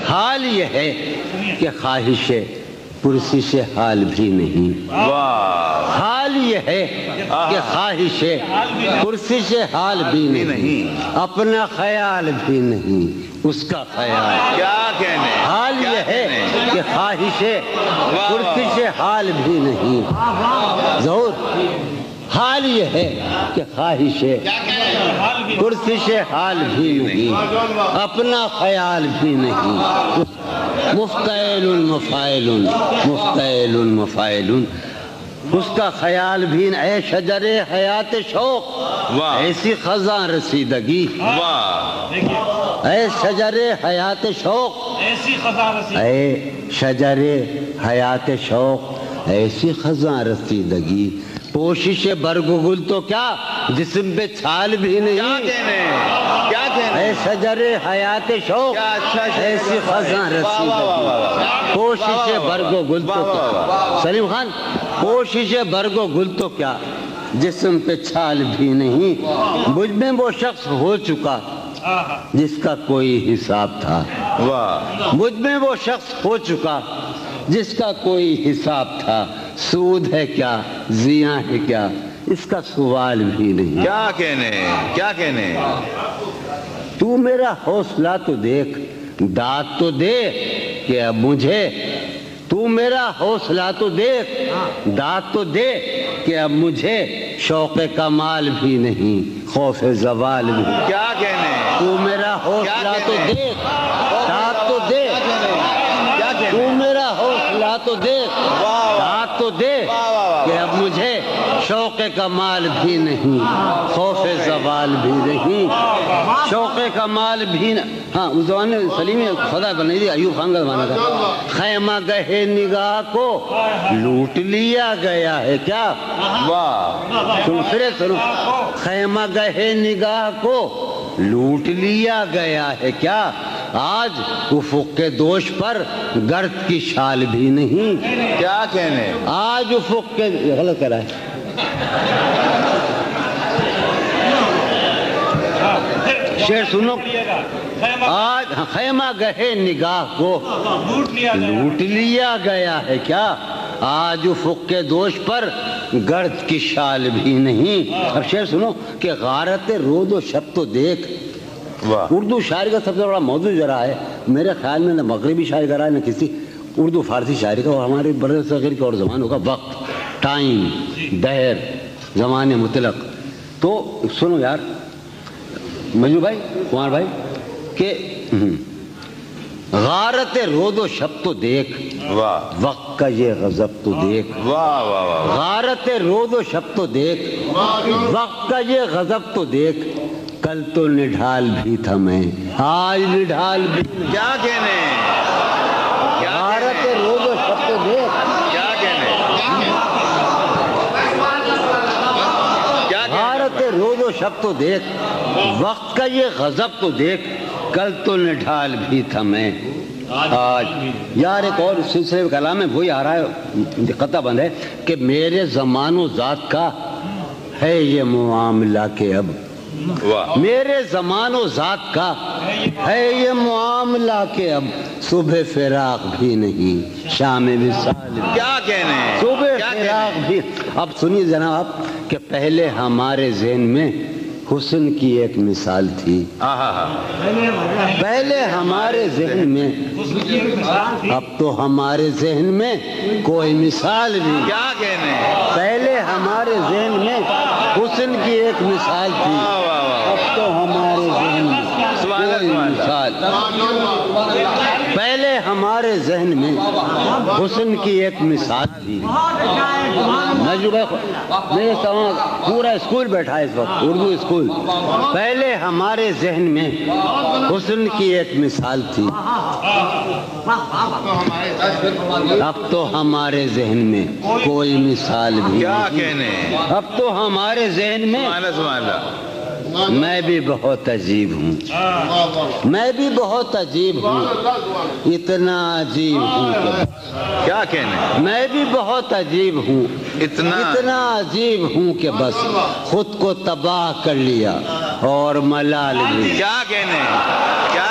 حال یہ ہے کہ خواہش پرسش حال بھی نہیں، حال یہ ہے کہ خواہش پرسش حال بھی نہیں، اپنا خیال بھی نہیں اس کا خیال، کیا کہنے، حال یہ ہے کہ خواہش پرسش حال بھی نہیں، ضرور حال یہ ہے کہ خواہش پرسش حال بھی نہیں، اپنا خیال بھی نہیں، مفتعل مفاعل مفتعل مفاعل، اس کا خیال بھی نہیں۔ اے شجر حیات شوق ایسی خزاں رسیدگی، اے شجر حیات شوق ایسی خزاں رسیدگی، اے شجر حیات شوق ایسی خزاں رسیدگی، کوشش برگ و گل تو کیا جسم پہ چھال بھی نہیں، اے شجر حیات شوق ایسی خزاں رسیدگی، کوشش برگ و گل تو کیا، سلیم خان، کوشش برگ و گل تو کیا جسم پہ چھال بھی نہیں، مجھ میں وہ شخص ہو چکا جس کا کوئی حساب تھا، مجھ میں وہ شخص ہو چکا جس کا کوئی حساب تھا، سود ہے کیا زیاں ہے کیا اس کا سوال بھی نہیں، کیا کہنے، کیا کہنے، تو میرا حوصلہ تو دیکھ، داد تو دے کہ اب مجھے، تو میرا حوصلہ تو دیکھ، داد تو دے کہ اب مجھے شوق کمال بھی نہیں، خوف زوال بھی، کیا کہنے، تو میرا حوصلہ تو دیکھ، داد تو دے، تو میرا حوصلہ تو دیکھ، داد تو دے کہ اب مجھے شوق کمال بھی نہیں، خوف زوال بھی نہیں، شوق کمال بھی نہیں۔ ہاں اس زمانے میں سلیم خدا بنائی تھی، ایوب خان کا زمانہ تھا، خیمہ گہے نگاہ کو لوٹ لیا گیا ہے کیا، سنو، خیمہ گہے نگاہ کو لوٹ لیا گیا ہے کیا، آج افق کے دوش پر گرد کی شال بھی نہیں، کیا کہنے، آج افق کے، غلط کر رہا ہے، شعر سنو، آج خیمہ گہے نگاہ کو لوٹ لیا گیا ہے کیا، آج افق کے دوش پر گرد کی شال بھی نہیں۔ اب شعر سنو کہ غارت رود و شب تو دیکھ، اردو شاعری کا سب سے بڑا موضوع ذرا ہے میرے خیال میں، نہ مغربی شاعری کا رہا ہے نہ کسی اردو فارسی شاعری کا، اور ہمارے بر صغیر کے اور زمانوں کا وقت، ٹائم، دہر، زمان مطلق۔ تو سنو یار مجھو بھائی، کمار بھائی، کہ غارت رود و شب تو دیکھ، وقت کا یہ غضب تو دیکھ، غارت رود و شب تو دیکھ، وقت کا یہ غضب تو دیکھ، کل تو نڈھال بھی تھا میں آج نڈھال بھی نہیں، کیا کہنے، غارت رود و شب تو دیکھ، کیا کہنے، غارت رود و شب تو دیکھ، وقت کا یہ غضب تو دیکھ، کل تو نڈھال بھی تھا میں آج۔ یار ایک اور سلسلے کلام میں وہی آ رہا ہے، قطع بند ہے کہ میرے زمان و ذات کا ہے یہ معاملہ کہ اب، میرے زمان و ذات کا ہے یہ معاملہ کہ اب صبح فراق بھی نہیں شام وصال بھی، کیا کہنے، صبح فراق بھی۔ اب سنیے جناب کہ پہلے ہمارے ذہن میں حسن کی ایک مثال تھی، پہلے ہمارے ذہن میں، اب تو ہمارے ذہن میں کوئی مثال نہیں، کیا کہنے، پہلے ہمارے ذہن میں حسن کی ایک مثال تھی، اب تو ہمارے ذہن میں کوئی مثال، پہلے ہمارے ذہن میں حسن کی ایک مثال تھی۔ میرے سامنے پورا اسکول بیٹھا ہے اس وقت، اردو اسکول، پہلے ہمارے ذہن میں حسن کی ایک مثال تھی، اب تو ہمارے ذہن میں کوئی مثال بھی کیا نہیں، کہنے، اب تو ہمارے ذہن میں میں بھی بہت عجیب ہوں، میں بھی بہت عجیب ہوں، اتنا عجیب ہوں کہ، کیا کہنے، میں بھی بہت عجیب ہوں، اتنا عجیب ہوں کہ بس خود کو تباہ کر لیا اور ملال بھی، کیا کہنے، کیا